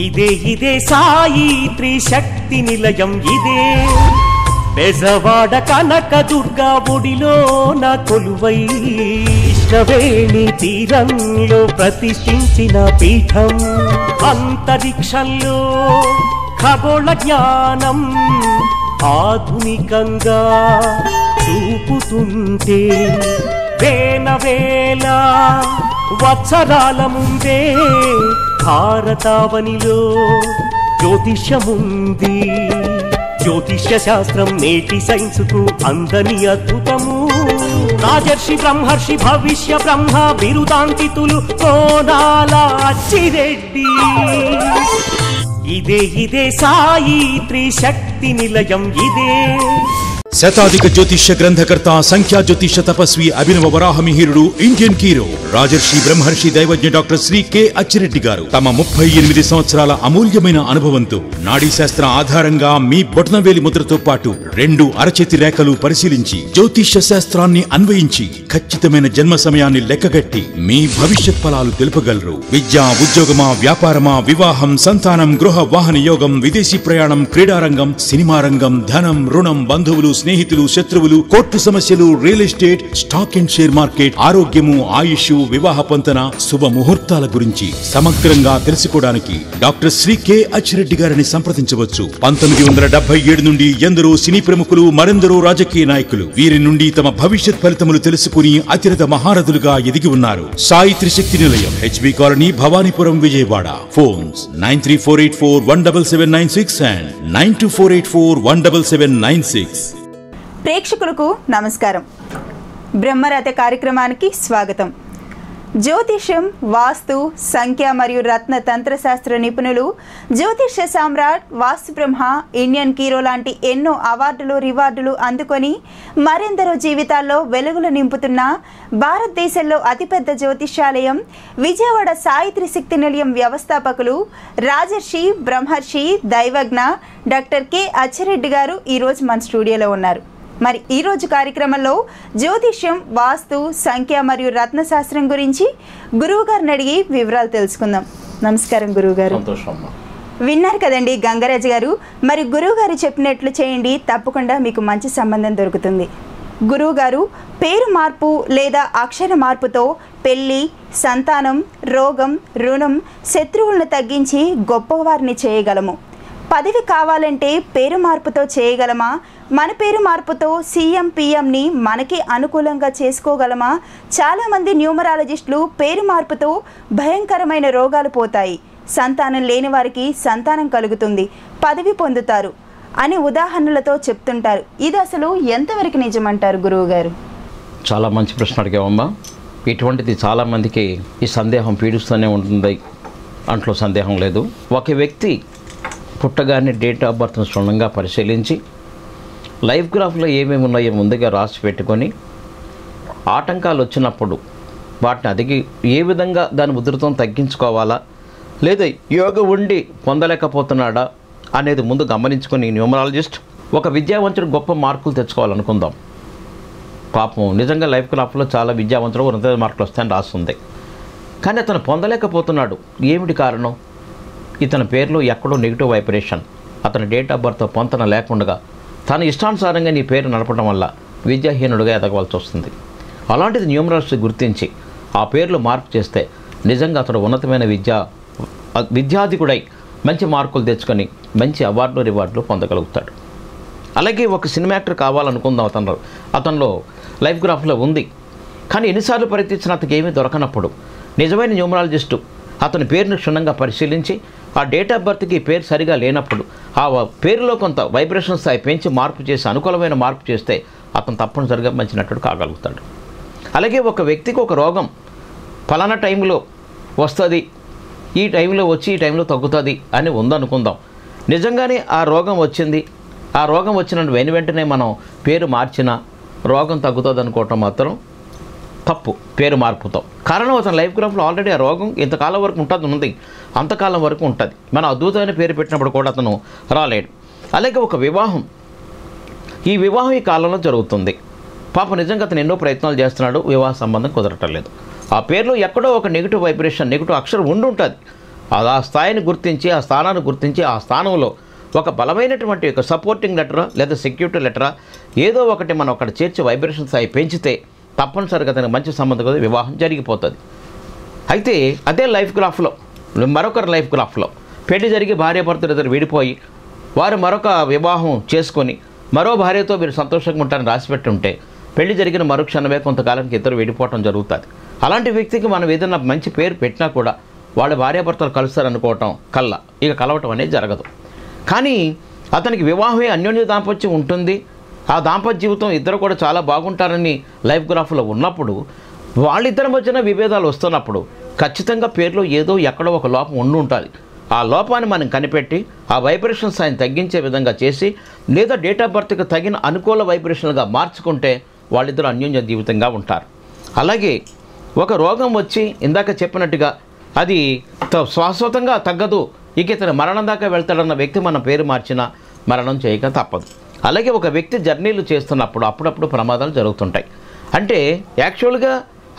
ఇదే సాయి త్రిశక్తి నిలయం ఇదే బెజవాడ కనక దుర్గా గుడిలో నా కొలువై కృష్ణవేణి తీరంలో ప్రతిష్ఠించిన పీఠం అంతరిక్షంలో ఖగోళ జ్ఞానం ఆధునికంగా చూపుతుంటే వేల వత్సరాల ముందే భారతావనిలో జ్యోతిషముంది. జ్యోతిష్య శాస్త్రం నేటి సైన్సుకు అందని అద్భుతము. రాజర్షి బ్రహ్మర్షి భవిష్య బ్రహ్మ బిరుదాంకితులు కోనాల అచ్చిరెడ్డి. ఇదే సాయి త్రిశక్తి నిలయం ఇదే. శతాధిక జ్యోతిష్య గ్రంథకర్త సంఖ్యా జ్యోతిష తపస్వి అభినవ వరాహమిహిరుడు ఇండియన్ హీరో రాజర్షి బ్రహ్మర్షి దైవజ్ఞ డాక్టర్ శ్రీ కె అచ్చిరెడ్డి గారు తమ 38 సంవత్సరాల అమూల్యమైన అనుభవంతో నాడీ శాస్త్ర ఆధారంగా మీ బొటనవేలి ముద్రతో పాటు 2 అరచేతి రేఖలు పరిశీలించి జ్యోతిష్య శాస్త్రాన్ని అన్వయించి ఖచ్చితమైన జన్మ సమయాన్ని లెక్కగట్టి మీ భవిష్యత్ ఫలాలు తెలుపగలరు. విద్య, ఉద్యోగమా, వ్యాపారమా, వివాహం, సంతానం, గృహ వాహన యోగం, విదేశీ ప్రయాణం, క్రీడారంగం, సినిమా రంగం, ధనం, రుణం, బంధువులు, స్నేహితులు, శత్రువులు, కోర్టు సమస్యలు, real estate, stock and share market, ఆరోగ్యము, ఆయుష్, వివాహ పొంతన, శుభ ముహూర్తాల గురించి సమగ్రంగా తెలుసుకోవడానికి డాక్టర్ శ్రీ కె అచ్చిరెడ్డి గారిని సంప్రదించవచ్చు. 1977 నుండి ఎందరో సినీ ప్రముఖులు, మరెందరో రాజకీయ నాయకులు వీరి నుండి తమ భవిష్యత్ ఫలితములు తెలుసుకుని అతిరథ మహారథులుగా ఎదిగి ఉన్నారు. సాయి త్రిశక్తి నిలయం, HB colony, Bhavanipuram, Vijayawada. Phones 9348417796 and 9248417796. ప్రేక్షకులకు నమస్కారం. బ్రహ్మరథ కార్యక్రమానికి స్వాగతం. జ్యోతిష్యం, వాస్తు, సంఖ్య మరియు రత్న తంత్రశాస్త్ర నిపుణులు, జ్యోతిష్య సామ్రాట్, వాస్తు బ్రహ్మ, ఇండియన్ హీరో లాంటి ఎన్నో అవార్డులు, రివార్డులు అందుకొని మరెందరో జీవితాల్లో వెలుగులు నింపుతున్న భారతదేశంలో అతిపెద్ద జ్యోతిష్యాలయం విజయవాడ సాయి త్రిశక్తి నిలయం వ్యవస్థాపకులు రాజర్షి బ్రహ్మర్షి దైవజ్ఞ డాక్టర్ కె అచ్చిరెడ్డి గారు ఈరోజు మన స్టూడియోలో ఉన్నారు. మరి ఈరోజు కార్యక్రమంలో జ్యోతిష్యం, వాస్తు, సంఖ్య మరియు రత్నశాస్త్రం గురించి గురువు గారిని అడిగి వివరాలు తెలుసుకుందాం. నమస్కారం గురువుగారు. విన్నారు కదండి గంగరాజు గారు. మరి గురువు గారు చెప్పినట్లు చేయండి, తప్పకుండా మీకు మంచి సంబంధం దొరుకుతుంది. గురువుగారు, పేరు మార్పు లేదా అక్షర మార్పుతో పెళ్ళి, సంతానం, రోగం, రుణం, శత్రువులను తగ్గించి గొప్పవారిని చేయగలము. పదవి కావాలంటే పేరు మార్పుతో చేయగలమా? మన పేరు మార్పుతో సీఎం, పిఎంని మనకి అనుకూలంగా చేసుకోగలమా? చాలామంది న్యూమరాలజిస్టులు పేరు మార్పుతో భయంకరమైన రోగాలు పోతాయి, సంతానం లేని వారికి సంతానం కలుగుతుంది, పదవి పొందుతారు అని ఉదాహరణలతో చెప్తుంటారు. ఇది అసలు ఎంతవరకు నిజమంటారు గురువు గారు? చాలా మంచి ప్రశ్న అడిగావమ్మా. ఇటువంటిది చాలామందికి ఈ సందేహం పీడిస్తూనే ఉంటుంది, అంట్లో సందేహం లేదు. ఒక వ్యక్తి పుట్టగానే డేట్ ఆఫ్ బర్త్ను క్షుణ్ణంగా పరిశీలించి లైఫ్ గ్రాఫ్లో ఏమేమి ఉన్నాయో ముందుగా రాసి పెట్టుకొని ఆటంకాలు వచ్చినప్పుడు వాటిని అదిగి ఏ విధంగా దాని ఉధృతం తగ్గించుకోవాలా, లేదా యోగం ఉండి పొందలేకపోతున్నాడా అనేది ముందు గమనించుకొని న్యూమరాలజిస్ట్ ఒక విద్యావంతుడు గొప్ప మార్కులు తెచ్చుకోవాలనుకుందాం. పాపం నిజంగా లైఫ్ గ్రాఫ్లో చాలా విద్యావంతుడు ఉన్నత మార్కులు వస్తాయని రాస్తుంది, కానీ అతను పొందలేకపోతున్నాడు. ఏమిటి కారణం? ఇతని పేరులో ఎక్కడో నెగిటివ్ వైబ్రేషన్, అతని డేట్ ఆఫ్ బర్త్ పొంతన లేకుండా తన ఇష్టానుసారంగా నీ పేరు నడపడం వల్ల విద్యాహీనుడిగా ఎదగవలసి వస్తుంది. అలాంటిది న్యూమరాలజిస్ట్ గుర్తించి ఆ పేర్లు మార్పు చేస్తే నిజంగా అతడు ఉన్నతమైన విద్యాధికుడై మంచి మార్కులు తెచ్చుకొని మంచి అవార్డులు, రివార్డులు పొందగలుగుతాడు. అలాగే ఒక సినిమా యాక్టర్ కావాలనుకుందాం, అతనిలో లైఫ్ గ్రాఫ్లో ఉంది, కానీ ఎన్నిసార్లు ప్రయత్నించిన అతనికి ఏమీ దొరకనప్పుడు నిజమైన న్యూమరాలజిస్టు అతని పేరును క్షుణ్ణంగా పరిశీలించి ఆ డేట్ ఆఫ్ బర్త్కి పేరు సరిగా లేనప్పుడు ఆ పేరులో కొంత వైబ్రేషన్ స్థాయి పెంచి మార్పు చేసి అనుకూలమైన మార్పు చేస్తే అతను తప్పనిసరిగా మంచి నటుడు కాగలుగుతాడు. అలాగే ఒక వ్యక్తికి ఒక రోగం ఫలానా టైంలో వస్తుంది, ఈ టైంలో వచ్చి ఈ టైంలో తగ్గుతుంది అని ఉందనుకుందాం. నిజంగానే ఆ రోగం వచ్చింది, ఆ రోగం వచ్చిన వెంటనే మనం పేరు మార్చినా రోగం తగ్గుతుంది అనుకోవటం మాత్రం తప్పు. పేరు మార్పుతో కారణం అతని లైఫ్ గ్రాఫ్లో ఆల్రెడీ ఆ రోగం ఇంతకాలం వరకు ఉంది, అంతకాలం వరకు ఉంటుంది. మనం అద్భుతమైన పేరు పెట్టినప్పుడు కూడా అతను రాలేడు. అలాగే ఒక వివాహం, ఈ వివాహం ఈ కాలంలో జరుగుతుంది. పాప నిజంగా అతను ఎన్నో ప్రయత్నాలు చేస్తున్నాడు, వివాహ సంబంధం కుదరటం లేదు. ఆ పేరులో ఎక్కడో ఒక నెగిటివ్ వైబ్రేషన్, నెగిటివ్ అక్షరం ఉండి ఉంటుంది. ఆ స్థాయిని గుర్తించి, ఆ స్థానాన్ని గుర్తించి, ఆ స్థానంలో ఒక బలమైనటువంటి ఒక సపోర్టింగ్ లెటరా లేదా సెక్యూరిటీ లెటరా ఏదో ఒకటి మనం అక్కడ చేర్చి వైబ్రేషన్ స్థాయి పెంచితే తప్పనిసరిగా అతనికి మంచి సంబంధం కదా వివాహం జరిగిపోతుంది. అయితే అదే లైఫ్ గ్రాఫ్లో మరొకరి లైఫ్ గ్రాఫ్లో పెళ్లి జరిగి భార్యాభర్తలు ఇద్దరు విడిపోయి వారు మరొక వివాహం చేసుకొని మరో భార్యతో మీరు సంతోషంగా ఉంటారని రాసిపెట్టి ఉంటే పెళ్లి జరిగిన మరుక్షణమే కొంతకాలానికి ఇద్దరు విడిపోవటం జరుగుతుంది. అలాంటి వ్యక్తికి మనం ఏదైనా మంచి పేరు పెట్టినా కూడా వాళ్ళ భార్యాభర్తలు కలుస్తారనుకోవటం కల్లా ఇక కలవటం అనేది జరగదు. కానీ అతనికి వివాహమే అన్యోన్య దాంపత్యం ఉంటుంది, ఆ దాంపత్య జీవితం ఇద్దరు కూడా చాలా బాగుంటారని లైఫ్ గ్రాఫ్లో ఉన్నప్పుడు వాళ్ళిద్దరి మధ్యన విభేదాలు వస్తున్నప్పుడు ఖచ్చితంగా పేరులో ఏదో ఎక్కడో ఒక లోపం ఉండి ఉంటుంది. ఆ లోపాన్ని మనం కనిపెట్టి ఆ వైబ్రేషన్ స్థాయిని తగ్గించే విధంగా చేసి లేదా డేట్ ఆఫ్ బర్త్కి తగిన అనుకూల వైబ్రేషన్గా మార్చుకుంటే వాళ్ళిద్దరూ అన్యోన్య జీవితంగా ఉంటారు. అలాగే ఒక రోగం వచ్చి ఇందాక చెప్పినట్టుగా అది శాశ్వతంగా తగ్గదు, ఇక ఇతను మరణం దాకా వెళ్తాడన్న వ్యక్తి మన పేరు మార్చినా మరణం చేయక తప్పదు. అలాగే ఒక వ్యక్తి జర్నీలు చేస్తున్నప్పుడు అప్పుడప్పుడు ప్రమాదాలు జరుగుతుంటాయి. అంటే యాక్చువల్గా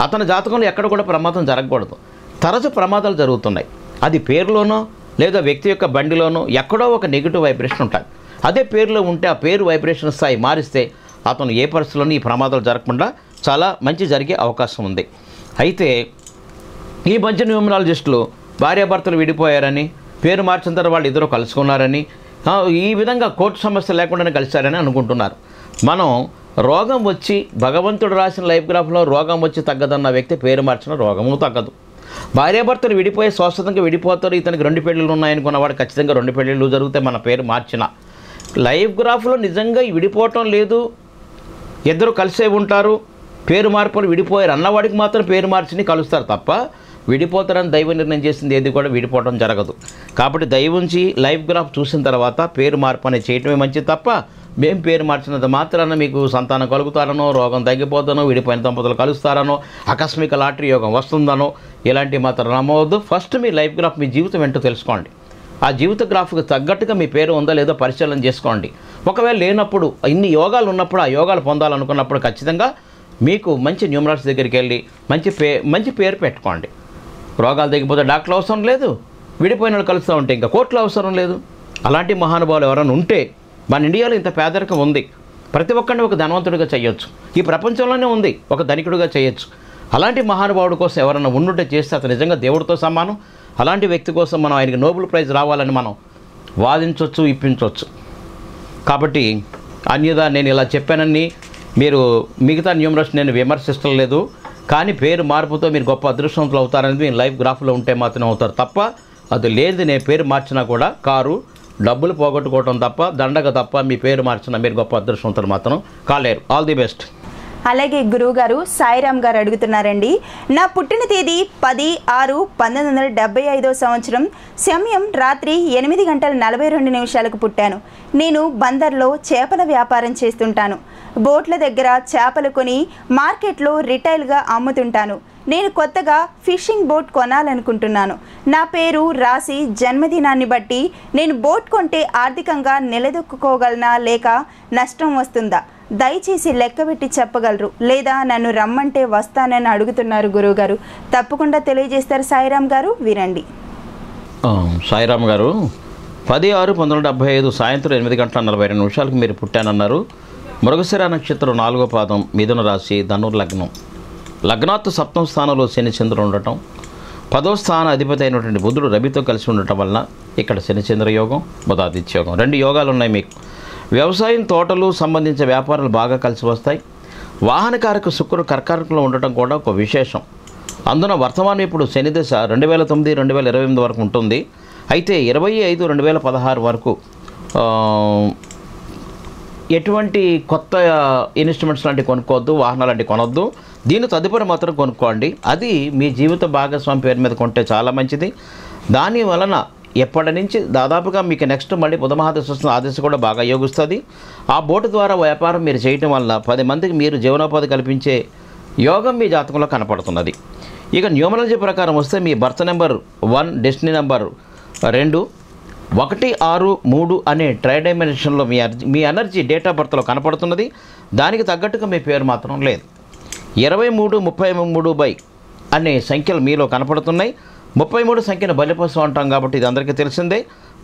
అతని జాతకంలో ఎక్కడ కూడా ప్రమాదం జరగకూడదు, తరచు ప్రమాదాలు జరుగుతున్నాయి. అది పేరులోనో లేదా వ్యక్తి యొక్క బండిలోనో ఎక్కడో ఒక నెగిటివ్ వైబ్రేషన్ ఉంటుంది. అదే పేరులో ఉంటే ఆ పేరు వైబ్రేషన్ స్థాయి మారిస్తే అతను ఏ పరిస్థితుల్లోనూ ఈ ప్రమాదాలు జరగకుండా చాలా మంచి జరిగే అవకాశం ఉంది. అయితే ఈ మధ్య న్యూమరాలజిస్టులు భార్యాభర్తలు విడిపోయారని పేరు మార్చిన తర్వాత వాళ్ళు ఇద్దరు కలుసుకున్నారని ఈ విధంగా కోర్టు సమస్య లేకుండానే కలిశారని అనుకుంటున్నారు. మనం రోగం వచ్చి భగవంతుడు రాసిన లైఫ్ గ్రాఫ్లో రోగం వచ్చి తగ్గదన్న వ్యక్తి పేరు మార్చిన రోగము తగ్గదు. భార్యాభర్తలు విడిపోయి శాశ్వతంగా విడిపోతారు, ఇతనికి 2 పెళ్ళిళ్ళు ఉన్నాయనుకున్నవాడు ఖచ్చితంగా 2 పెళ్ళిళ్ళు జరిగితే మన పేరు మార్చిన లైఫ్ గ్రాఫ్లో నిజంగా విడిపోవటం లేదు, ఇద్దరు కలిసే ఉంటారు, పేరు మార్పులు విడిపోయారు అన్నవాడికి మాత్రం పేరు మార్చిని కలుస్తారు తప్ప విడిపోతారని దైవ నిర్ణయం చేసింది ఏది కూడా విడిపోవడం జరగదు. కాబట్టి దైవంచి లైఫ్ గ్రాఫ్ చూసిన తర్వాత పేరు మార్పు అనేది చేయటమే మంచిది తప్ప మేము పేరు మార్చినంత మాత్రాన మీకు సంతానం కలుగుతారనో, రోగం తగ్గిపోతానో, విడిపోయిన దంపతులు కలుస్తారనో, ఆకస్మిక లాటరీ యోగం వస్తుందనో ఇలాంటివి మాత్రం నమ్మవద్దు. ఫస్ట్ మీ లైఫ్ గ్రాఫ్ మీ జీవితం ఏంటో తెలుసుకోండి. ఆ జీవిత గ్రాఫ్కి తగ్గట్టుగా మీ పేరు ఉందో లేదో పరిశీలన చేసుకోండి. ఒకవేళ లేనప్పుడు ఇన్ని యోగాలు ఉన్నప్పుడు ఆ యోగాలు పొందాలనుకున్నప్పుడు ఖచ్చితంగా మీకు మంచి న్యూమరాలజీ దగ్గరికి వెళ్ళి మంచి పేరు పెట్టుకోండి. రోగాలు తగ్గిపోతే డాక్టర్లు అవసరం లేదు, విడిపోయిన వాళ్ళు కలుస్తూ ఉంటే ఇంకా కోర్టులు అవసరం లేదు. అలాంటి మహానుభావులు ఎవరైనా ఉంటే మన ఇండియాలో ఇంత పేదరికం ఉంది, ప్రతి ఒక్కరిని ఒక ధనవంతుడిగా చేయొచ్చు, ఈ ప్రపంచంలోనే ఉంది ఒక ధనికుడిగా చేయొచ్చు. అలాంటి మహానుభావుడి కోసం ఎవరైనా ఉండుంటే చేస్తే అతను నిజంగా దేవుడితో సమానం. అలాంటి వ్యక్తి కోసం మనం ఆయనకి నోబెల్ ప్రైజ్ రావాలని మనం వాదించవచ్చు, ఇప్పించవచ్చు. కాబట్టి అన్యదా నేను ఇలా చెప్పానని మీరు మిగతా న్యూమరస్ నేను విమర్శిస్తలేదు, కానీ పేరు మార్పుతో మీరు గొప్ప అదృష్టవంతులు అవుతారనేది మీ లైఫ్ గ్రాఫ్లో ఉంటే మాత్రమే అవుతారు తప్ప అది లేదు. నేను పేరు మార్చినా కూడా కారు డబ్బులు పోగొట్టుకోవటం తప్ప దండగ తప్ప మీ పేరు మార్చినా మీరు గొప్ప అదృష్టవంతులు మాత్రం కాలేరు. All the best. అలాగే గురువుగారు సాయిరామ్ గారు అడుగుతున్నారండి, నా పుట్టిన తేదీ 10/6/1975 సంవత్సరం, సమయం రాత్రి 8:42 పుట్టాను. నేను బందర్లో చేపల వ్యాపారం చేస్తుంటాను. బోట్ల దగ్గర చేపలు కొని మార్కెట్లో రిటైల్గా అమ్ముతుంటాను. నేను కొత్తగా ఫిషింగ్ బోట్ కొనాలనుకుంటున్నాను. నా పేరు రాసి జన్మదినాన్ని బట్టి నేను బోట్ కొంటే ఆర్థికంగా నిలదొక్కుకోగలనా లేక నష్టం వస్తుందా? దయచేసి లెక్కబెట్టి చెప్పగలరు, లేదా నన్ను రమ్మంటే వస్తానని అడుగుతున్నారు గురువుగారు. తప్పకుండా తెలియజేస్తారు సాయిరామ్ గారు, వినండి. సాయిరామ్ గారు 10/6/1975 సాయంత్రం 8:42 మీరు పుట్టానన్నారు. మృగశిర నక్షత్రం 4వ పాదం, మిథున రాశి, ధనుర్ లగ్నం. లగ్నాత్తు 7వ స్థానంలో శని చంద్రుడు ఉండటం, 10వ స్థాన అధిపతి అయినటువంటి బుధుడు రవితో కలిసి ఉండటం వలన ఇక్కడ శని చంద్ర యోగం, బుధాదిత్య యోగం 2 యోగాలు ఉన్నాయి మీకు. వ్యవసాయం, తోటలు సంబంధించిన వ్యాపారాలు బాగా కలిసి వస్తాయి. వాహనకారక శుక్రుడు కర్కారకంలో ఉండటం కూడా ఒక విశేషం. అందున వర్తమానం ఇప్పుడు శని దశ 2009-2028 వరకు ఉంటుంది. అయితే 25/2016 వరకు ఎటువంటి కొత్త ఇన్స్ట్రుమెంట్స్ లాంటివి కొనుక్కోవద్దు, వాహనాలు లాంటివి కొనొద్దు. దీని తదుపరి మాత్రం కొనుక్కోండి. అది మీ జీవిత భాగస్వామి పేరు మీద కొంటే చాలా మంచిది. దాని వలన ఎప్పటి నుంచి దాదాపుగా మీకు నెక్స్ట్ మళ్ళీ బుధ మహాదశ వస్తుంది, ఆ దశ కూడా బాగా యోగిస్తుంది. ఆ బోటు ద్వారా వ్యాపారం మీరు చేయటం వల్ల 10 మందికి మీరు జీవనోపాధి కల్పించే యోగం మీ జాతకంలో కనపడుతున్నది. ఇక న్యూమరాలజీ ప్రకారం వస్తే మీ బర్త్ నెంబర్ 1, డెస్టినీ నెంబర్ 2, 1, 6, 3 అనే ట్రై డైమెన్షన్లో మీ ఎనర్జీ డేట్ ఆఫ్ బర్త్లో కనపడుతున్నది. దానికి తగ్గట్టుగా మీ పేరు మాత్రం లేదు. 23, 33 అనే సంఖ్యలు మీలో కనపడుతున్నాయి. 33 సంఖ్యను బలిపశు అంటాం కాబట్టి ఇది అందరికీ తెలిసిందే.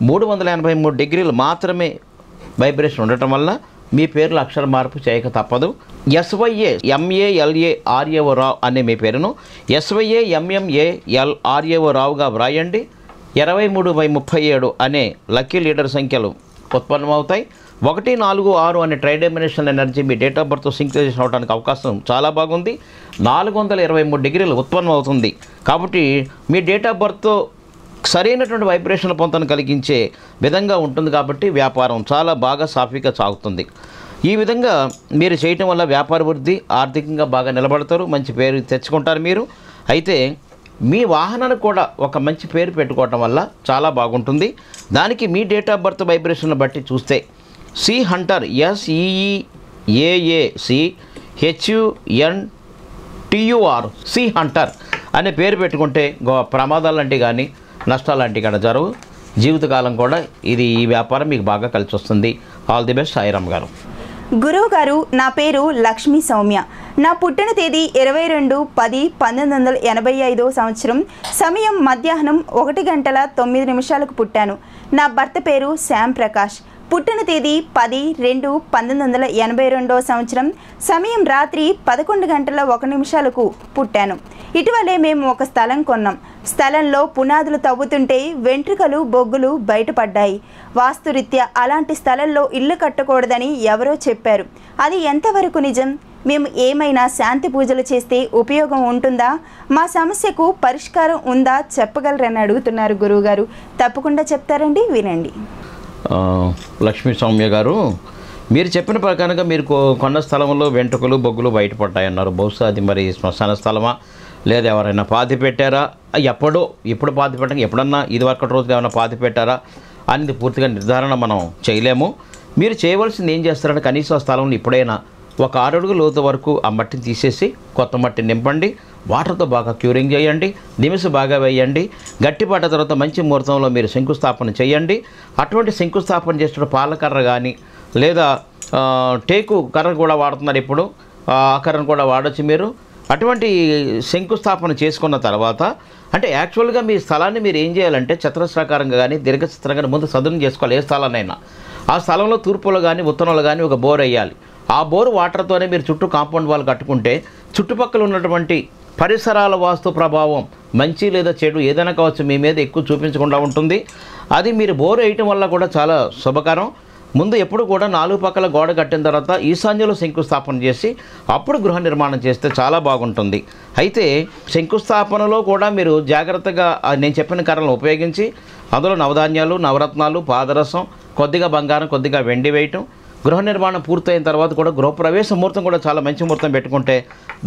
383 డిగ్రీలు మాత్రమే వైబ్రేషన్ ఉండటం వల్ల మీ పేర్లు అక్షర మార్పు చేయక తప్పదు. SYAMALARAO రావు అనే మీ పేరును SYAMMALRAO రావుగా వ్రాయండి. 23/37 అనే లక్కీ లీడర్ సంఖ్యలు ఉత్పన్నమవుతాయి. 1, 4, 6 అనే ట్రైడైమెన్షనల్ ఎనర్జీ మీ డేట్ ఆఫ్ బర్త్ సింక్రనైజేషన్ అవడానికి అవకాశం చాలా బాగుంది. 423 డిగ్రీలు ఉత్పన్నం అవుతుంది. కాబట్టి మీ డేట్ ఆఫ్ బర్త్ సరైనటువంటి వైబ్రేషన్ల పొంతను కలిగించే విధంగా ఉంటుంది. కాబట్టి వ్యాపారం చాలా బాగా సాఫీగా సాగుతుంది. ఈ విధంగా మీరు చేయటం వల్ల వ్యాపార వృద్ధి, ఆర్థికంగా బాగా నిలబడతారు, మంచి పేరు తెచ్చుకుంటారు మీరు. అయితే మీ వాహనానికి కూడా ఒక మంచి పేరు పెట్టుకోవటం వల్ల చాలా బాగుంటుంది. దానికి మీ డేట్ ఆఫ్ బర్త్ వైబ్రేషన్ను బట్టి చూస్తే C Hunter SEEAACHUNTUR C Hunter అనే పేరు పెట్టుకుంటే ప్రమాదాలు లాంటివి కానీ నష్టాలు లాంటివి కానీ జరగవు. జీవితకాలం కూడా ఈ వ్యాపారం మీకు బాగా కలిసి వస్తుంది. All the best. సాయిరామ్ గారు. గురువు గారు, నా పేరు లక్ష్మీ సౌమ్య. నా పుట్టిన తేదీ 22/10/1985 సంవత్సరం. సమయం మధ్యాహ్నం 1:09 పుట్టాను. నా భర్త పేరు శ్యామ్ ప్రకాష్. పుట్టిన తేదీ 10/2/1982 సంవత్సరం. సమయం రాత్రి 11:01 పుట్టాను. ఇటీవలే మేము ఒక స్థలం కొన్నాం. స్థలంలో పునాదులు తవ్వుతుంటే వెంట్రుకలు, బొగ్గులు బయటపడ్డాయి. వాస్తురీత్యా అలాంటి స్థలంలో ఇల్లు కట్టకూడదని ఎవరో చెప్పారు. అది ఎంతవరకు నిజం? మేము ఏమైనా శాంతి పూజలు చేస్తే ఉపయోగం ఉంటుందా? మా సమస్యకు పరిష్కారం ఉందా చెప్పగలరని అడుగుతున్నారు గురువుగారు. తప్పకుండా చెప్తారండి, వినండి. లక్ష్మీ సౌమ్య గారు, మీరు చెప్పిన ప్రకారంగా మీరు కొన్న స్థలంలో వెంట్రుకలు, బొగ్గులు బయటపడ్డాయన్నారు. బహుశా అది మరి శ్మశాన స్థలమా, లేదా ఎవరైనా పాతి పెట్టారా, ఇప్పుడు పాతి పెట్టడం ఎప్పుడన్నా ఇదివరకటి రోజులు ఏమైనా పాతి పెట్టారా అనేది పూర్తిగా నిర్ధారణ మనం చేయలేము. మీరు చేయవలసింది ఏం చేస్తారంటే కనీసం ఆ స్థలంలో ఇప్పుడైనా ఒక 6 అడుగుల లోతు వరకు ఆ మట్టిని తీసేసి కొత్త మట్టిని నింపండి. వాటర్తో బాగా క్యూరింగ్ చేయండి, దిమిసి బాగా వేయండి. గట్టిపడ్డ తర్వాత మంచి ముహూర్తంలో మీరు శంకుస్థాపన చేయండి. అటువంటి శంకుస్థాపన చేసిన పాలకర్ర కానీ లేదా టేకు కర్ర కూడా వాడుతున్నారు ఇప్పుడు, ఆ కర్రను కూడా వాడచ్చు మీరు. అటువంటి శంకుస్థాపన చేసుకున్న తర్వాత అంటే యాక్చువల్గా మీ స్థలాన్ని మీరు ఏం చేయాలంటే చతురస్రాకారంగా కానీ దీర్ఘచతురంగా ముందు సదును చేసుకోవాలి. ఏ స్థలాన్నైనా ఆ స్థలంలో తూర్పులో కానీ ఉత్తరంలో కానీ ఒక బోర్ వేయాలి. ఆ బోరు వాటర్తోనే మీరు చుట్టూ కాంపౌండ్ వాల్ కట్టుకుంటే చుట్టుపక్కల ఉన్నటువంటి పరిసరాల వాస్తు ప్రభావం మంచి లేదా చెడు ఏదైనా కావచ్చు మీ మీద ఎక్కువ చూపించకుండా ఉంటుంది. అది మీరు బోరు వేయటం వల్ల కూడా చాలా శుభకరం. ముందు ఎప్పుడు కూడా 4 పక్కల గోడ కట్టిన తర్వాత ఈశాన్యంలో శంకుస్థాపన చేసి అప్పుడు గృహ నిర్మాణం చేస్తే చాలా బాగుంటుంది. అయితే శంకుస్థాపనలో కూడా మీరు జాగ్రత్తగా నేను చెప్పిన కర్రలను ఉపయోగించి అందులో నవధాన్యాలు, నవరత్నాలు, పాదరసం, కొద్దిగా బంగారం, కొద్దిగా వెండి వేయటం. గృహ నిర్మాణం పూర్తయిన తర్వాత కూడా గృహప్రవేశ ముహూర్తం కూడా చాలా మంచి ముహూర్తం పెట్టుకుంటే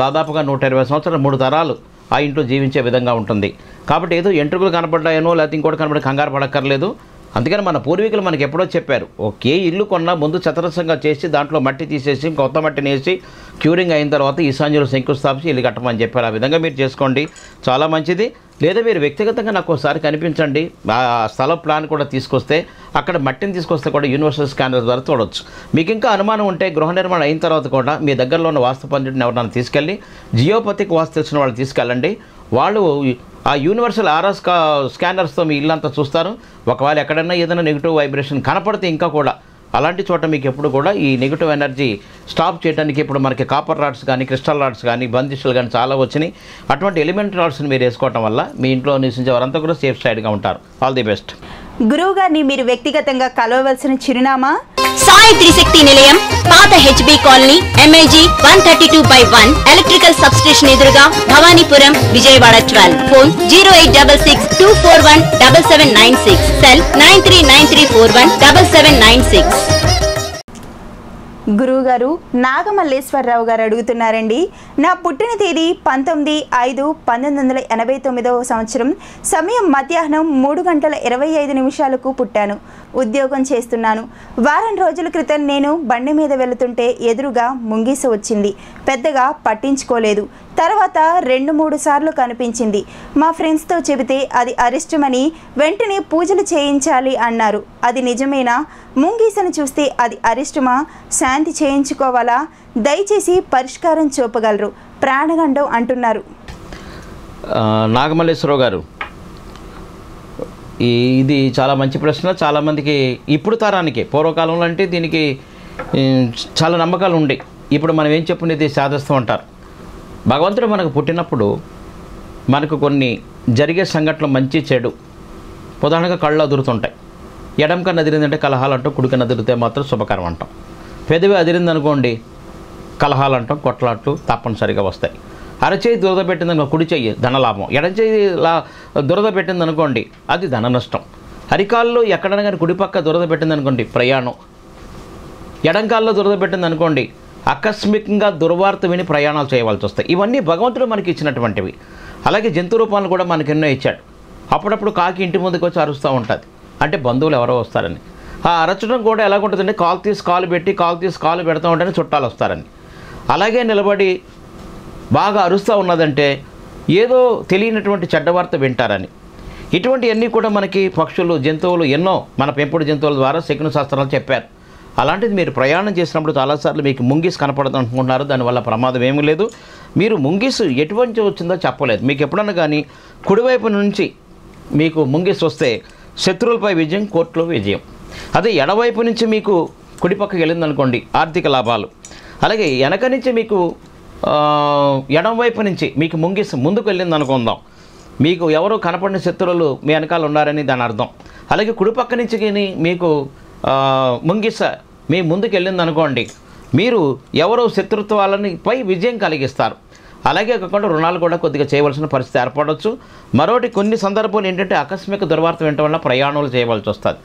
దాదాపుగా 120 సంవత్సరాలు 3 తరాలు ఆ ఇంట్లో జీవించే విధంగా ఉంటుంది. కాబట్టి ఏదో ఎంట్రుకలు కనపడ్డాయనో లేకపోతే ఇంకోటి కనపడి కంగారు పడక్కర్లేదు. అందుకని మన పూర్వీకులు మనకి ఎప్పుడో చెప్పారు, ఒకే ఇల్లు కొన్నా ముందు చతురస్రంగా చేసి దాంట్లో మట్టి తీసేసి కొత్త మట్టిని వేసి క్యూరింగ్ అయిన తర్వాత ఈశాన్యంలో శంకుస్థాపించి ఇల్లు కట్టమని చెప్పారు. ఆ విధంగా మీరు చేసుకోండి, చాలా మంచిది. లేదా మీరు వ్యక్తిగతంగా నాకు ఒకసారి కనిపించండి, ఆ స్థల ప్లాన్ కూడా తీసుకొస్తే అక్కడ మట్టిని తీసుకొస్తే కూడా యూనివర్సల్ స్కానర్ ద్వారా చూడవచ్చు. మీకు ఇంకా అనుమానం ఉంటే గృహ నిర్మాణం అయిన తర్వాత కూడా మీ దగ్గరలో ఉన్న వాస్తు పండితుడిని ఎవరైనా తీసుకెళ్ళి జియోపతిక్ వాస్తు తెలిసిన వాళ్ళు తీసుకెళ్ళండి. వాళ్ళు ఆ యూనివర్సల్ ఆర్ఆ స్కానర్స్తో మీ ఇల్లంతా చూస్తారు. ఒకవేళ ఎక్కడైనా ఏదైనా నెగిటివ్ వైబ్రేషన్ కనపడితే ఇంకా కూడా అలాంటి చోట మీకు ఎప్పుడు కూడా ఈ నెగిటివ్ ఎనర్జీ స్టాప్ చేయడానికి ఇప్పుడు మనకి కాపర్ రాడ్స్ కానీ, క్రిస్టల్ రాడ్స్ కానీ, బందిషులు కానీ చాలా వచ్చినాయి. అటువంటి ఎలిమెంట్ రాడ్స్ని మీరు వేసుకోవటం వల్ల మీ ఇంట్లో నివసించే వారంతా కూడా సేఫ్ సైడ్గా ఉంటారు. All the best. గురువు గారిని మీరు వ్యక్తిగతంగా కలవవలసిన చిరునామా సాయి త్రిశక్తి నిలయం, పాత HB colony, MIG 132/1, electrical sub station ఎదురుగా, భవానీపురం, విజయవాడ 12. Phone 0866-241-7796, cell 939341-7796. గురువుగారు, నాగమల్లేశ్వరరావు గారు అడుగుతున్నారండి. నా పుట్టిన తేదీ 19/5/1989 సంవత్సరం. సమయం మధ్యాహ్నం 3:25 పుట్టాను. ఉద్యోగం చేస్తున్నాను. వారం రోజుల క్రితం నేను బండి మీద వెళుతుంటే ఎదురుగా ముంగీస వచ్చింది. పెద్దగా పట్టించుకోలేదు. తర్వాత 2-3 సార్లు కనిపించింది. మా ఫ్రెండ్స్తో చెబితే అది అరిష్టమని వెంటనే పూజలు చేయించాలి అన్నారు. అది నిజమేనా? ముంగీసను చూస్తే అది అరిష్టమా? శాంతి చేయించుకోవాలా? దయచేసి పరిష్కారం చూపగలరు. ప్రాణగండం అంటున్నారు. నాగమల్లేశ్వరరావు గారు, ఇది చాలా మంచి ప్రశ్న. చాలామందికి ఇప్పుడు తరానికి, పూర్వకాలంలో అంటే దీనికి చాలా నమ్మకాలు ఉండే. ఇప్పుడు మనం ఏం చెప్పుకునేది శాదస్తం అంటారు. భగవంతుడు మనకు పుట్టినప్పుడు మనకు కొన్ని జరిగే సంఘటనలు మంచి చెడు, ఉదాహరణగా కళ్ళు అదురుతుంటాయి. ఎడం కన్ను అదిరిందంటే కలహాలు అంటాం, కుడి కన్ను అదిరితే మాత్రం శుభకరం అంటాం. పెదవి అదిరిందనుకోండి కలహాలు అంటాం, కొట్లాట్లు తప్పనిసరిగా వస్తాయి. అరచేయి దురద పెట్టిందనుకో కుడి చెయ్యి ధనలాభం, ఎడం చెయ్యి దురద పెట్టిందనుకోండి అది ధన నష్టం. అరికాల్లో ఎక్కడైనా కానీ కుడిపక్క దురద పెట్టిందనుకోండి ప్రయాణం, ఎడంకాల్లో దురద పెట్టిందనుకోండి ఆకస్మికంగా దుర్వార్త విని ప్రయాణాలు చేయవలసి వస్తాయి. ఇవన్నీ భగవంతుడు మనకి ఇచ్చినటువంటివి. అలాగే జంతు రూపాలను కూడా మనకి ఎన్నో ఇచ్చాడు. అప్పుడప్పుడు కాకి ఇంటి ముందుకు వచ్చి అరుస్తూ ఉంటుంది, అంటే బంధువులు ఎవరో వస్తారని. ఆ అరచడం కూడా ఎలాగుంటుందంటే కాలు తీసి కాలు పెట్టి కాలు తీసి కాలు పెడతా ఉంటేనే చుట్టాలు వస్తారని. అలాగే నిలబడి బాగా అరుస్తూ ఉన్నదంటే ఏదో తెలియనటువంటి చెడ్డవార్త వింటారని. ఇటువంటివన్నీ కూడా మనకి పక్షులు, జంతువులు ఎన్నో మన పెంపుడు జంతువుల ద్వారా శకున శాస్త్రాలు చెప్పారు. అలాంటిది మీరు ప్రయాణం చేసినప్పుడు చాలాసార్లు మీకు ముంగిస్ కనపడదు అనుకుంటున్నారు, దానివల్ల ప్రమాదం ఏమీ లేదు. మీరు ముంగిస్ ఎటువంటి వచ్చిందో చెప్పలేదు. మీకు ఎప్పుడన్నా కానీ కుడివైపు నుంచి మీకు ముంగిస్ వస్తే శత్రువులపై విజయం, కోర్టులో విజయం. అదే ఎడవైపు నుంచి మీకు కుడిపక్కకి వెళ్ళిందనుకోండి ఆర్థిక లాభాలు. అలాగే వెనక నుంచి మీకు ఎడమవైపు నుంచి మీకు ముంగిస్ ముందుకు వెళ్ళింది అనుకుందాం, మీకు ఎవరో కనపడిన శత్రువులు మీ వెనకాల ఉన్నారని దాని అర్థం. అలాగే కుడిపక్క నుంచి కానీ మీకు ముంగిస మీ ముందుకు వెళ్ళింది అనుకోండి, మీరు ఎవరో శత్రుత్వాలని పై విజయం కలిగిస్తారు. అలాగే కాకుండా రుణాలు కూడా కొద్దిగా చేయవలసిన పరిస్థితి ఏర్పడవచ్చు. మరోటి కొన్ని సందర్భాలు ఏంటంటే ఆకస్మిక దుర్వార్త వినటం వల్ల ప్రయాణాలు చేయవలసి వస్తుంది.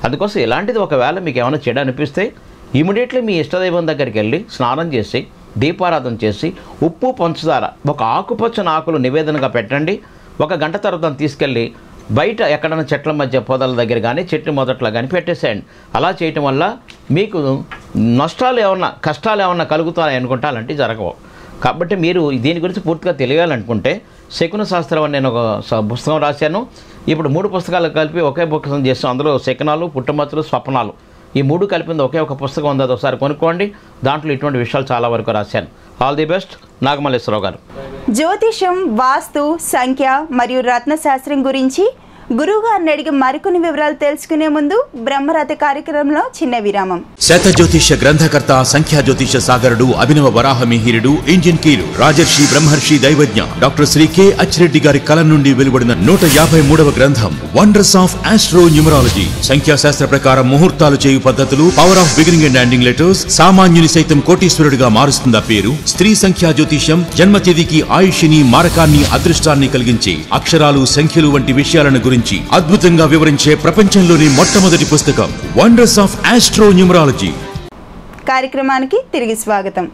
అందుకోసం ఇలాంటిది ఒకవేళ మీకు ఏమైనా చెడు అనిపిస్తే ఇమీడియట్లీ మీ ఇష్టదైవం దగ్గరికి వెళ్ళి స్నానం చేసి దీపారాధన చేసి ఉప్పు పంచదార ఒక ఆకుపచ్చని ఆకులు నివేదనగా పెట్టండి. 1 గంట తర్వాత తీసుకెళ్ళి బయట ఎక్కడైనా చెట్ల మధ్య పొదల దగ్గర కానీ చెట్టు మొదట్లో కానీ పెట్టేసేయండి. అలా చేయటం వల్ల మీకు నష్టాలు ఏమన్నా కష్టాలు ఏమన్నా కలుగుతాయి అనుకుంటే అలాంటివి జరగవు. కాబట్టి మీరు దీని గురించి పూర్తిగా తెలియాలనుకుంటే శకున శాస్త్రం అని నేను ఒక పుస్తకం రాశాను. ఇప్పుడు 3 పుస్తకాలు కలిపి ఒకే పుస్తకం చేస్తాం. అందులో శకునాలు, పుట్టుమచ్చలు, స్వప్నాలు ఈ 3 కలిపింది ఒకే ఒక పుస్తకం ఉంది, అది ఒకసారి కొనుక్కోండి. దాంట్లో ఇటువంటి విషయాలు చాలా వరకు రాశాను. All the best. నాగమల్లేశ్వరరావు గారు. జ్యోతిషం, వాస్తు, సంఖ్య మరియు రత్నశాస్త్రం గురించి గురువుగారిని అడిగి మరికొన్ని వివరాలు తెలుసుకునే ముందు బ్రహ్మరథ కార్యక్రమంలో చిన్న విరామం. శత జ్యోతిష గ్రంథకర్త, సంఖ్యా జ్యోతిష సాగరుడు, అభినవ వరాహమిహిరుడు, ఇంజిన్ కీరు, రాజర్షి బ్రహ్మర్షి దైవజ్ఞ డాక్టర్ శ్రీ కె అచ్చిరెడ్డి గారి కలం నుండి వెలువడిన 153వ గ్రంథం వండర్స్ ఆఫ్ ఆస్ట్రో న్యూమరాలజీ. సంఖ్యాశాస్త్ర ప్రకారం ముహూర్తాలు చేయు పద్ధతులు, power of beginning and ending letters, సామాన్యుని సైతం కోటీశ్వరుడిగా మారుస్తుందా పేరు. స్త్రీ సంఖ్యా జ్యోతిషం, జన్మతేదీకి ఆయుష్ని, మారకాన్ని, అదృష్టాన్ని కలిగించే అక్షరాలు, సంఖ్యలు వంటి విషయాలను గురించి అద్భుతంగా వివరించే ప్రపంచంలోని మొట్టమొదటి పుస్తకం వండర్స్ ఆఫ్ ఆస్ట్రో న్యూమరాలజీ. కార్యక్రమానికి తిరిగి స్వాగతం.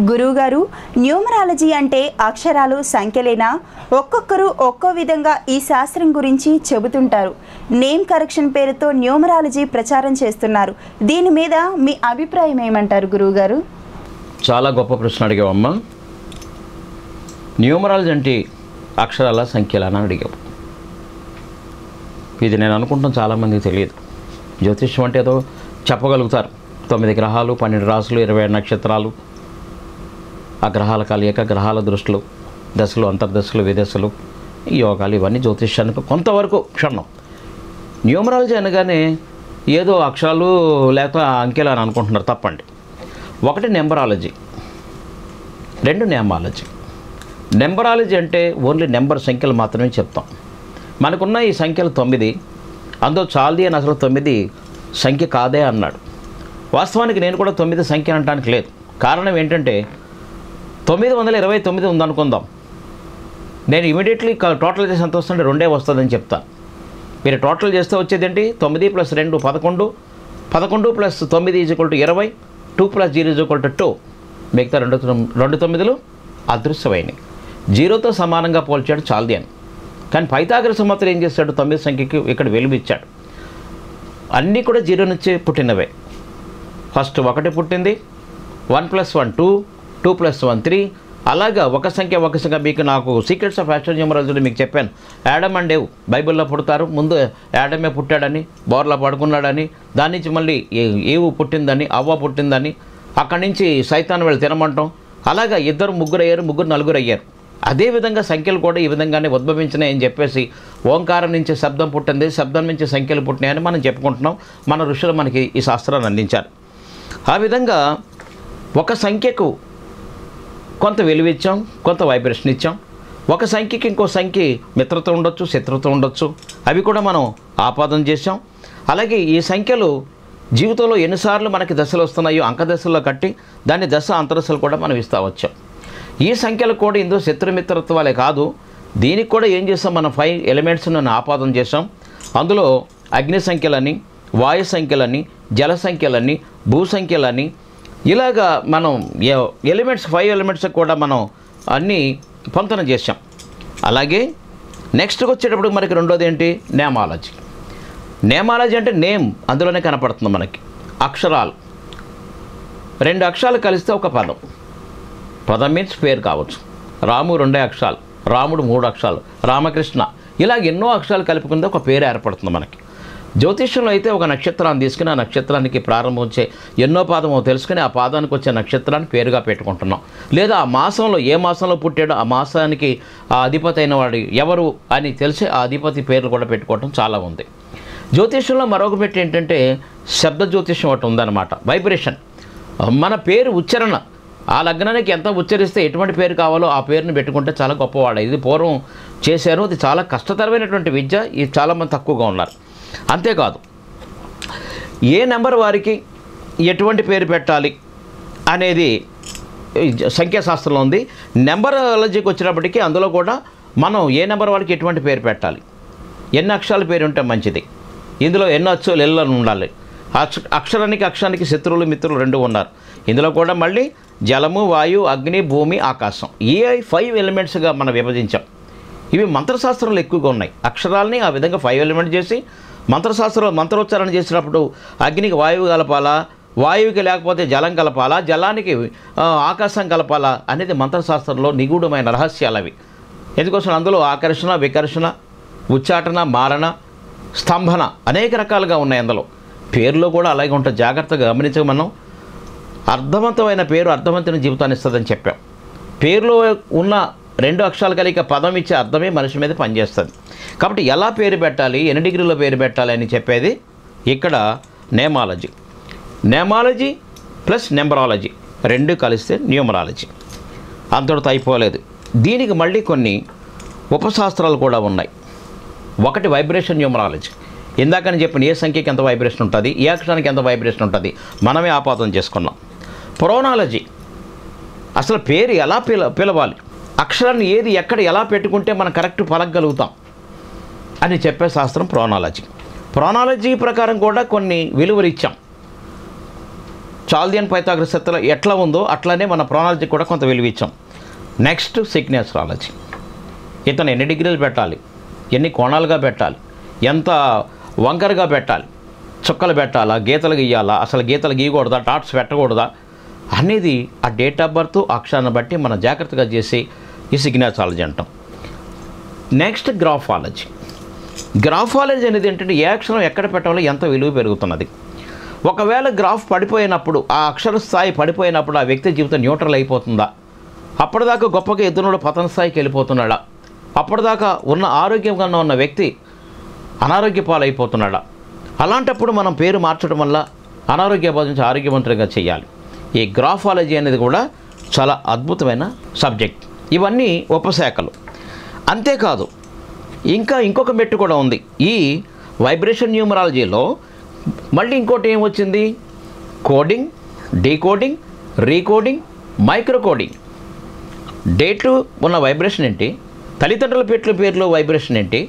గురువుగారు, న్యూమరాలజీ అంటే అక్షరాలు, సంఖ్యలేనా? ఒక్కొక్కరు ఒక్కో విధంగా ఈ శాస్త్రం గురించి చెబుతుంటారు. నేమ్ కరెక్షన్ పేరుతో న్యూమరాలజీ ప్రచారం చేస్తున్నారు. దీని మీద మీ అభిప్రాయం ఏమంటారు గురువుగారు? చాలా గొప్ప ప్రశ్న అడిగావమ్మా. న్యూమరాలజీ అంటే అక్షరాల, సంఖ్యలని అడిగావు. ఇది నేను అనుకుంటాం చాలామందికి తెలియదు. జ్యోతిష్యం అంటే ఏదో చెప్పగలుగుతారు. 9 గ్రహాలు, 12 రాసులు, 27 నక్షత్రాలు, ఆ గ్రహాల కలయిక, గ్రహాల దృష్టిలు, దశలు, అంతర్దశలు, విదశలు, ఈ యోగాలు, ఇవన్నీ జ్యోతిష్యానికి కొంతవరకు క్షణం. న్యూమరాలజీ అనగానే ఏదో అక్షరాలు లేక అంకెలు అని అనుకుంటున్నారు. తప్పండి. 1 నెంబరాలజీ, 2 నేమాలజీ. నెంబరాలజీ అంటే ఓన్లీ నెంబర్, సంఖ్యలు మాత్రమే చెప్తాం. మనకున్న ఈ సంఖ్యలు 9, అందులో చాలది అని అసలు 9 సంఖ్య కాదే అన్నాడు. వాస్తవానికి నేను కూడా 9 సంఖ్య అనడానికి లేదు. కారణం ఏంటంటే 929 ఉందనుకుందాం, నేను ఇమీడియట్లీ టోటల్ చేసి ఎంత వస్తుంటే 2 వస్తుందని చెప్తాను. మీరు టోటల్ చేస్తే వచ్చేది ఏంటి? 9 + 2 11, 11 + 9 = 20, 2 + 0 = 2. మిగతా 2 9లు అదృశ్యమైనవి. 0తో సమానంగా పోల్చాడు చాలది అని. కానీ పైథాగరస్ మాత్రం ఏం చేశాడు? 9 సంఖ్యకి ఇక్కడ వెలుగు ఇచ్చాడు. అన్నీ కూడా 0 నుంచే పుట్టినవే. ఫస్ట్ 1 పుట్టింది, 1 + 1 2, 2 + 1 3. అలాగా ఒక సంఖ్య మీకు నాకు సీక్రెట్స్ ఆఫ్ ఆస్ట్రో న్యూమరాలజీలో మీకు చెప్పాను. యాడమ్ అండ్ ఏవ్ బైబిల్లో పుడతారు. ముందు యాడమే పుట్టాడని, బోర్లా పడుకున్నాడని, దాని నుంచి మళ్ళీ ఏవు పుట్టిందని, అవ్వ పుట్టిందని, అక్కడి నుంచి సైతాన్ వెళ్ళి తినమంటాం. అలాగా 2 ముగ్గురు అయ్యారు, 3 4 అయ్యారు. అదేవిధంగా సంఖ్యలు కూడా ఈ విధంగానే ఉద్భవించినాయి అని చెప్పేసి ఓంకారం నుంచి శబ్దం పుట్టింది, శబ్దం నుంచి సంఖ్యలు పుట్టినాయని మనం చెప్పుకుంటున్నాం. మన ఋషులు మనకి ఈ శాస్త్రాన్ని అందించారు. ఆ విధంగా ఒక సంఖ్యకు కొంత విలువ ఇచ్చాం, కొంత వైబ్రేషన్ ఇచ్చాం. ఒక సంఖ్యకి ఇంకో సంఖ్య మిత్రత ఉండొచ్చు, శత్రుత ఉండొచ్చు, అవి కూడా మనం ఆపాదన చేసాం. అలాగే ఈ సంఖ్యలు జీవితంలో ఎన్నిసార్లు మనకి దశలు వస్తున్నాయో అంక దశల్లో కట్టి దాన్ని దశ అంతరదశలు కూడా మనం ఇస్తూ వచ్చాం. ఈ సంఖ్యలు కూడా ఇందులో శత్రుమిత్రత్వాలే కాదు, దీనికి కూడా ఏం చేసాం, మనం 5 ఎలిమెంట్స్ను ఆపాదన చేసాం. అందులో అగ్ని సంఖ్యలని, వాయు సంఖ్యలని, జల సంఖ్యలని, భూ సంఖ్యలని, ఇలాగా మనం ఎలిమెంట్స్ 5 ఎలిమెంట్స్ కూడా మనం అన్నీ పొంతన చేసాం. అలాగే నెక్స్ట్కి వచ్చేటప్పుడు మనకి రెండోది ఏంటి, నేమాలజీ. నేమాలజీ అంటే నేమ్ అందులోనే కనపడుతుంది మనకి. అక్షరాలు, 2 అక్షరాలు కలిస్తే ఒక పదం. పదం మీన్స్ పేరు కావచ్చు. రాము 2 అక్షరాలు, రాముడు 3 అక్షరాలు, రామకృష్ణ, ఇలా ఎన్నో అక్షరాలు కలుపుకుంటే ఒక పేరు ఏర్పడుతుంది మనకి. జ్యోతిష్యంలో అయితే ఒక నక్షత్రాన్ని తీసుకుని ఆ నక్షత్రానికి ప్రారంభించే ఎన్నో పాదమో తెలుసుకుని ఆ పాదానికి వచ్చే నక్షత్రాన్ని పేరుగా పెట్టుకుంటున్నాం. లేదా ఆ మాసంలో ఏ మాసంలో పుట్టాడో ఆ మాసానికి ఆ అధిపతి అయిన వాడు ఎవరు అని తెలిసి ఆ అధిపతి పేర్లు కూడా పెట్టుకోవటం చాలా ఉంది. జ్యోతిష్యంలో మరొక పెట్టి ఏంటంటే శబ్ద జ్యోతిష్యం ఒకటి ఉందన్నమాట. వైబ్రేషన్, మన పేరు ఉచ్చారణ, ఆ లగ్నానికి ఎంత ఉచ్చరిస్తే ఎటువంటి పేరు కావాలో ఆ పేరుని పెట్టుకుంటే చాలా గొప్పవాడు. ఇది పూర్వం చేశారు, ఇది చాలా కష్టతరమైనటువంటి విద్య, ఇది చాలామంది తక్కువగా ఉన్నారు. అంతేకాదు ఏ నెంబర్ వారికి ఎటువంటి పేరు పెట్టాలి అనేది సంఖ్యాశాస్త్రంలో ఉంది. నెంబరాలజీకి వచ్చినప్పటికీ అందులో కూడా మనం ఏ నెంబర్ వారికి ఎటువంటి పేరు పెట్టాలి, ఎన్ని అక్షరాల పేరు ఉంటే మంచిది, ఇందులో ఎన్ని అచ్చులు ఎల్లని ఉండాలి, అక్షరానికి శత్రువులు మిత్రులు 2 ఉన్నారు. ఇందులో కూడా మళ్ళీ జలము, వాయు, అగ్ని, భూమి, ఆకాశం, ఈ 5 ఎలిమెంట్స్గా మనం విభజించాం. ఇవి మంత్రశాస్త్రంలో ఎక్కువగా ఉన్నాయి. అక్షరాలని ఆ విధంగా 5 ఎలిమెంట్ చేసి మంత్రశాస్త్రంలో మంత్రోచ్చారణ చేసినప్పుడు అగ్నికి వాయువు కలపాలా, వాయువుకి లేకపోతే జలం కలపాలా, జలానికి ఆకాశం కలపాలా అనేది మంత్రశాస్త్రంలో నిగూఢమైన రహస్యాలు అవి. ఎందుకోసం అందులో ఆకర్షణ, వికర్షణ, ఉచ్చాటన, మారణ, స్తంభన అనేక రకాలుగా ఉన్నాయి. అందులో పేరులో కూడా అలాగే ఉంటుంది. జాగ్రత్తగా గమనించక మనం అర్థవంతమైన పేరు అర్థవంతమైన జీవితాన్ని ఇస్తుందని చెప్పాం. పేరులో ఉన్న 2 అక్షరాలు కలిగి పదం ఇచ్చే అర్థమే మనిషి మీద పనిచేస్తుంది. కాబట్టి ఎలా పేరు పెట్టాలి, ఎన్ని డిగ్రీలో పేరు పెట్టాలి అని చెప్పేది ఇక్కడ నేమాలజీ. నేమాలజీ ప్లస్ నెంబరాలజీ 2 కలిస్తే న్యూమరాలజీ. అంతటితో అయిపోలేదు. దీనికి మళ్ళీ కొన్ని ఉపశాస్త్రాలు కూడా ఉన్నాయి. ఒకటి వైబ్రేషన్ న్యూమరాలజీ. ఇందాకని చెప్పిన ఏ సంఖ్యకి ఎంత వైబ్రేషన్ ఉంటుంది, ఏ అక్షరానికి ఎంత వైబ్రేషన్ ఉంటుంది మనమే ఆపాదన చేసుకున్నాం. ప్రొనాలజీ, అసలు పేరు ఎలా పిలవాలి, అక్షరాన్ని ఏది ఎక్కడ ఎలా పెట్టుకుంటే మనం కరెక్ట్ పలకగలుగుతాం అని చెప్పే శాస్త్రం ప్రొనాలజీ. ప్రొనాలజీ ప్రకారం కూడా కొన్ని విలువలు ఇచ్చాం. చాల్దియన్ పైథాగరస్ సూత్రం ఎట్లా ఉందో అట్లానే మన ప్రొనాలజీ కూడా కొంత విలువ ఇచ్చాం. Next signatureology. ఇతను ఎన్ని డిగ్రీలు పెట్టాలి, ఎన్ని కోణాలుగా పెట్టాలి, ఎంత వంకరగా పెట్టాలి, చుక్కలు పెట్టాలా, గీతలు గీయాలా, అసలు గీతలు గీయకూడదా, డాట్స్ పెట్టకూడదా అనేది ఆ డేట్ ఆఫ్ బర్త్ అక్షరాన్ని బట్టి మనం జాగ్రత్తగా చేసి ఈ సిగ్నేచరాలజీ అంటాం. Next graphology. గ్రాఫాలజీ అనేది ఏంటంటే ఏ అక్షరం ఎక్కడ పెట్టాలో ఎంత విలువ పెరుగుతున్నది. ఒకవేళ గ్రాఫ్ పడిపోయినప్పుడు, ఆ అక్షర స్థాయి పడిపోయినప్పుడు ఆ వ్యక్తి జీవితం న్యూట్రల్ అయిపోతుందా, అప్పటిదాకా గొప్పగా ఎదురులో పతన స్థాయికి వెళ్ళిపోతున్నాడా, అప్పటిదాకా ఉన్న ఆరోగ్యంగా ఉన్న వ్యక్తి అనారోగ్య పాలైపోతున్నాడా, అలాంటప్పుడు మనం పేరు మార్చడం వల్ల అనారోగ్య బాధ నుంచి ఆరోగ్యవంతుడిగా చేయాలి. ఈ గ్రాఫాలజీ అనేది కూడా చాలా అద్భుతమైన సబ్జెక్ట్. ఇవన్నీ ఉపశాఖలు. అంతేకాదు ఇంకొక మెట్టు కూడా ఉంది. ఈ వైబ్రేషన్ న్యూమరాలజీలో మళ్ళీ ఇంకోటి ఏం వచ్చింది, కోడింగ్, డీకోడింగ్, రీకోడింగ్, మైక్రోకోడింగ్. డేట్లు ఉన్న వైబ్రేషన్ ఏంటి, తల్లిదండ్రుల పేర్లో వైబ్రేషన్ ఏంటి,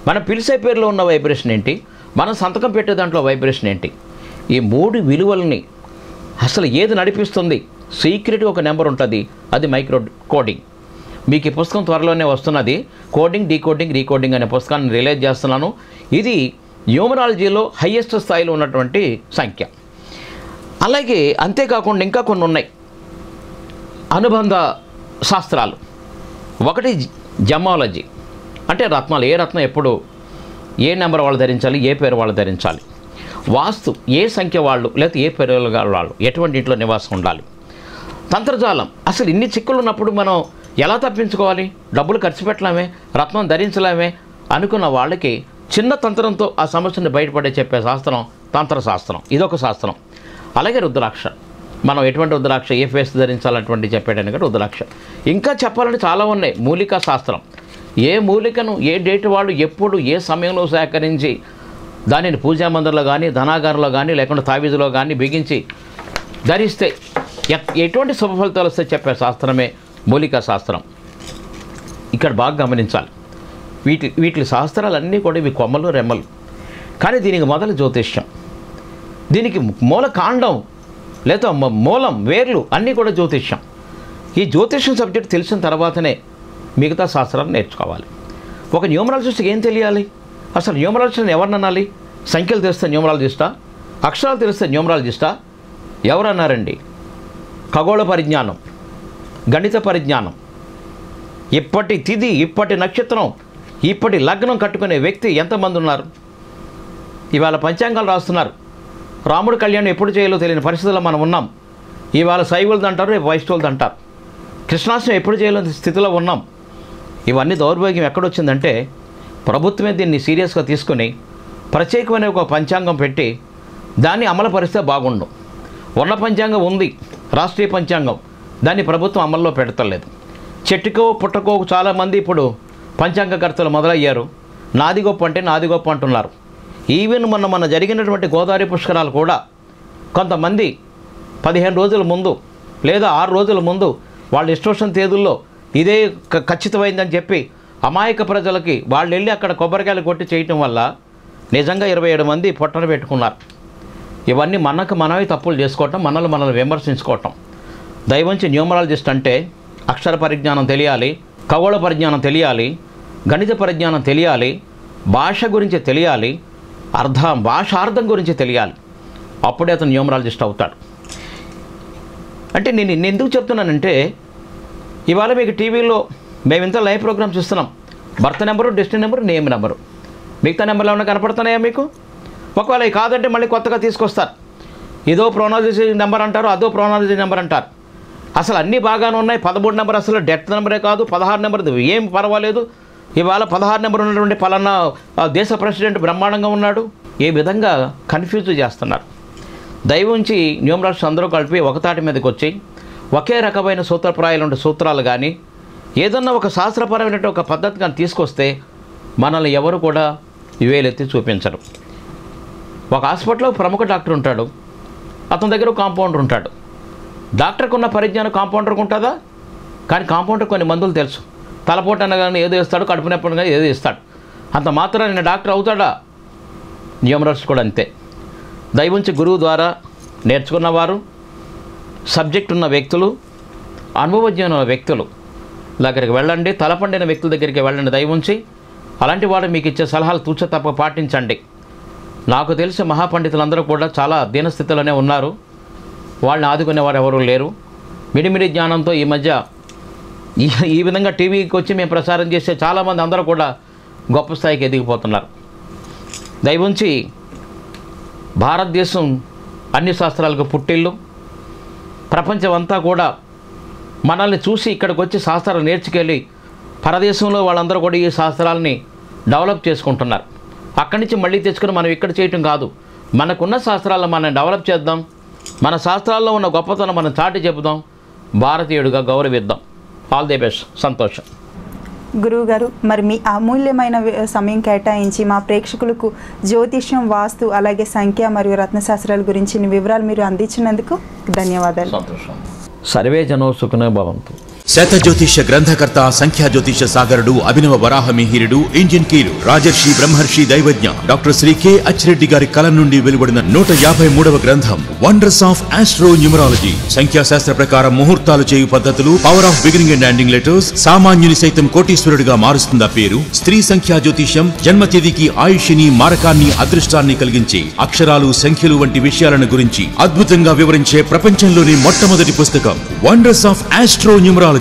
మనం పిలిచే పేరులో ఉన్న వైబ్రేషన్ ఏంటి, మనం సంతకం పెట్టే దాంట్లో వైబ్రేషన్ ఏంటి, ఈ 3 విలువల్ని అసలు ఏది నడిపిస్తుంది, సీక్రెట్ ఒక నెంబర్ ఉంటుంది, అది మైక్రో కోడింగ్. మీకు ఈ పుస్తకం త్వరలోనే వస్తున్నది, కోడింగ్, డీకోడింగ్, రీకోడింగ్ అనే పుస్తకాన్ని రిలీజ్ చేస్తున్నాను. ఇది న్యూమరాలజీలో హైయెస్ట్ స్థాయిలో ఉన్నటువంటి సంఖ్య. అలాగే అంతేకాకుండా ఇంకా కొన్ని ఉన్నాయి అనుబంధ శాస్త్రాలు. ఒకటి జమాలజీ, అంటే రత్నాలు, ఏ రత్నం ఎప్పుడు ఏ నెంబర్ వాళ్ళు ధరించాలి, ఏ పేరు వాళ్ళు ధరించాలి. వాస్తు, ఏ సంఖ్య వాళ్ళు లేకపోతే ఏ పేరు వాళ్ళు ఎటువంటి ఇంట్లో నివాసం ఉండాలి. తంత్రజాలం, అసలు ఇన్ని చిక్కులు ఉన్నప్పుడు మనం ఎలా తప్పించుకోవాలి, డబ్బులు ఖర్చు పెట్టలేమే, రత్నం ధరించలేమే అనుకున్న వాళ్ళకి చిన్న తంత్రంతో ఆ సమస్యని బయటపడే చెప్పే శాస్త్రం తంత్రశాస్త్రం. ఇదొక శాస్త్రం. అలాగే రుద్రాక్ష, మనం ఎటువంటి రుద్రాక్ష, ఏ ఫేస్ ధరించాలటువంటి చెప్పేటానికి రుద్రాక్ష. ఇంకా చెప్పాలంటే చాలా ఉన్నాయి. మూలికా శాస్త్రం, ఏ మూలికను ఏ డేట్ వాళ్ళు ఎప్పుడు ఏ సమయంలో సేకరించి దానిని పూజా మందిరంలో కానీ ధనాగారంలో కానీ లేకుండా తావీజులో కానీ బిగించి ధరిస్తే ఎటువంటి శుభ ఫలితాలు వస్తే చెప్పే శాస్త్రమే మూలికా శాస్త్రం. ఇక్కడ బాగా గమనించాలి, వీటి శాస్త్రాలన్నీ కూడా ఇవి కొమ్మలు రెమ్మలు, కానీ దీనికి మొదలు జ్యోతిష్యం, దీనికి మూల కాండం లేదా మూలం వేర్లు అన్నీ కూడా జ్యోతిష్యం. ఈ జ్యోతిష్యం సబ్జెక్ట్ తెలిసిన తర్వాతనే మిగతా శాస్త్రాలు నేర్చుకోవాలి. ఒక న్యూమరాలజిస్ట్కి ఏం తెలియాలి? అసలు న్యూమరాలజిస్ట్ని ఎవరిని అనాలి? సంఖ్యలు తెలిస్తే న్యూమరాలజిస్టా, అక్షరాలు తెలిస్తే న్యూమరాలజిస్టా? ఎవరన్నారండి? ఖగోళ పరిజ్ఞానం, గణిత పరిజ్ఞానం, ఇప్పటి తిథి, ఇప్పటి నక్షత్రం, ఇప్పటి లగ్నం కట్టుకునే వ్యక్తి ఎంతమంది ఉన్నారు? ఇవాళ పంచాంగాలు రాస్తున్నారు. రాముడు కళ్యాణం ఎప్పుడు చేయాలో తెలియని పరిస్థితుల్లో మనం ఉన్నాం. ఇవాళ శైవులది అంటారు, రేపు వైష్ణవులది అంటారు. కృష్ణాష్టమి ఎప్పుడు చేయలేని స్థితిలో ఉన్నాం. ఇవన్నీ దౌర్భాగ్యం ఎక్కడొచ్చిందంటే ప్రభుత్వమే దీన్ని సీరియస్గా తీసుకుని ప్రత్యేకమైన ఒక పంచాంగం పెట్టి దాన్ని అమలుపరిస్తే బాగుండు. ఉన్న పంచాంగం ఉంది, రాష్ట్రీయ పంచాంగం, దాన్ని ప్రభుత్వం అమల్లో పెడతలేదు. చెట్టుకో పుట్టకో చాలామంది ఇప్పుడు పంచాంగకర్తలు మొదలయ్యారు. నాది గొప్ప అంటే నాది గొప్ప అంటున్నారు. ఈవెన్ మన జరిగినటువంటి గోదావరి పుష్కరాలు కూడా కొంతమంది 15 రోజుల ముందు లేదా 6 రోజుల ముందు వాళ్ళ ఇష్టోషన్ తేదీల్లో ఇదే ఖచ్చితమైందని చెప్పి అమాయక ప్రజలకి వాళ్ళు వెళ్ళి అక్కడ కొబ్బరికాయలు కొట్టి చేయటం వల్ల నిజంగా 27 మంది పొట్టన పెట్టుకున్నారు. ఇవన్నీ మనమే తప్పులు చేసుకోవటం, మనల్ని విమర్శించుకోవటం. దయవంచి న్యూమరాలజిస్ట్ అంటే అక్షర పరిజ్ఞానం తెలియాలి, ఖగోళ పరిజ్ఞానం తెలియాలి, గణిత పరిజ్ఞానం తెలియాలి, భాష గురించి తెలియాలి, భాషార్థం గురించి తెలియాలి. అప్పుడే అతను న్యూమరాలజిస్ట్ అవుతాడు. అంటే నేను ఎందుకు చెప్తున్నానంటే ఇవాళ మీకు టీవీలో మేము ఇంత లైవ్ ప్రోగ్రామ్స్ ఇస్తున్నాం. Birth number, destiny number, name number, మిగతా నెంబర్లు ఏమైనా కనపడుతున్నాయా మీకు? ఒకవేళ కాదంటే మళ్ళీ కొత్తగా తీసుకొస్తారు. ఇదో ప్రోనాలజీ నెంబర్ అంటారు, అదో ప్రోనాలజీ నెంబర్ అంటారు. అసలు అన్నీ బాగానే ఉన్నాయి. 13 నెంబర్ అసలు డెత్ నెంబరే కాదు, 16 నెంబర్ ఏం పర్వాలేదు. ఇవాళ 16 నెంబర్ ఉన్నటువంటి పలానా దేశ ప్రెసిడెంట్ బ్రహ్మాండంగా ఉన్నాడు. ఏ విధంగా కన్ఫ్యూజ్ చేస్తున్నారు. దయవుంచి న్యూమరాలజిస్ట్ అందరూ కలిపి ఒకతాటి మీదకి వచ్చి ఒకే రకమైన సూత్రప్రాయాలు ఉండే సూత్రాలు కానీ ఏదన్నా ఒక శాస్త్రపరమైన ఒక పద్ధతి కానీ తీసుకొస్తే మనల్ని ఎవరు కూడా వేలెత్తి చూపించరు. ఒక హాస్పిటల్లో ప్రముఖ డాక్టర్ ఉంటాడు, అతని దగ్గర కాంపౌండర్ ఉంటాడు. డాక్టర్కి ఉన్న పరిజ్ఞానం కాంపౌండర్కి ఉంటుందా? కానీ కాంపౌండర్ కొన్ని మందులు తెలుసు. తలపోటు అనగానే ఏదో ఇస్తాడు, కడుపు నొప్పి అనగానే ఏదో ఇస్తాడు. అంత మాత్రం నేను డాక్టర్ అవుతాడా? న్యూమరాలజిస్ట్ కూడా అంతే. దయవుంచి గురువు ద్వారా నేర్చుకున్నవారు, సబ్జెక్ట్ ఉన్న వ్యక్తులు, అనుభవజ్ఞాన వ్యక్తులు దగ్గరికి వెళ్ళండి, తలపండిన వ్యక్తుల దగ్గరికి వెళ్ళండి. దయవుంచి అలాంటి వాడు మీకు ఇచ్చే సలహాలు తూచ తప్ప పాటించండి. నాకు తెలిసి మహాపండితులందరూ కూడా చాలా దీనస్థితిలోనే ఉన్నారు. వాళ్ళని ఆదుకునేవారు ఎవరూ లేరు. మిడిమిడి జ్ఞానంతో ఈ మధ్య ఈ విధంగా టీవీకి వచ్చి మేము ప్రసారం చేసే చాలామంది అందరూ కూడా గొప్ప స్థాయికి ఎదిగిపోతున్నారు. దయవుంచి భారతదేశం అన్ని శాస్త్రాలకు పుట్టిల్లు. ప్రపంచం అంతా కూడా మనల్ని చూసి ఇక్కడికి వచ్చి శాస్త్రాలు నేర్చుకెళ్ళి పరదేశంలో వాళ్ళందరూ కూడా ఈ శాస్త్రాలని డెవలప్ చేసుకుంటున్నారు. అక్కడి నుంచి మళ్ళీ తెచ్చుకొని మనం ఇక్కడ చేయటం కాదు, మనకున్న శాస్త్రాలను మనం డెవలప్ చేద్దాం. మన శాస్త్రాల్లో ఉన్న గొప్పతనం మనం చాటి చెబుదాం, భారతీయుడిగా గౌరవిద్దాం. All the best. సంతోషం. గురువుగారు, మరి మీ అమూల్యమైన సమయం కేటాయించి మా ప్రేక్షకులకు జ్యోతిష్యం, వాస్తు, అలాగే సంఖ్య మరియు రత్నశాస్త్రాల గురించి వివరాలు మీరు అందించినందుకు ధన్యవాదాలు. సంతోషం. సర్వే జనో సుఖినో భవంతు. శత జ్యోతిష గ్రంథకర్త, సంఖ్యా జ్యోతిష సాగరుడు, అభినవ వరాహ మిహిరుడు, ఇండియన్ కీరు, రాజర్షి బ్రహ్మర్షి దైవజ్ఞ డాక్టర్ శ్రీ కె అచ్చిరెడ్డి గారి కలం నుండి వెలువడిన 153వ గ్రంథం వండర్స్ ఆఫ్ ఆస్ట్రో న్యూమరాలజీ. సంఖ్యాశాస్త్ర ప్రకారం ముహూర్తాలు చేయు పద్ధతులు, power of beginning and ending letters, సామాన్యుని సైతం కోటీశ్వరుడిగా మారుస్తుందా పేరు, స్త్రీ సంఖ్యా జ్యోతిష్యం, జన్మతేదీకి ఆయుష్ని, మారకాన్ని, అదృష్టాన్ని కలిగించి అక్షరాలు, సంఖ్యలు వంటి విషయాలను గురించి అద్భుతంగా వివరించే ప్రపంచంలోని మొట్టమొదటి పుస్తకం వండర్స్ ఆఫ్ ఆస్ట్రో న్యూమరాలజీ.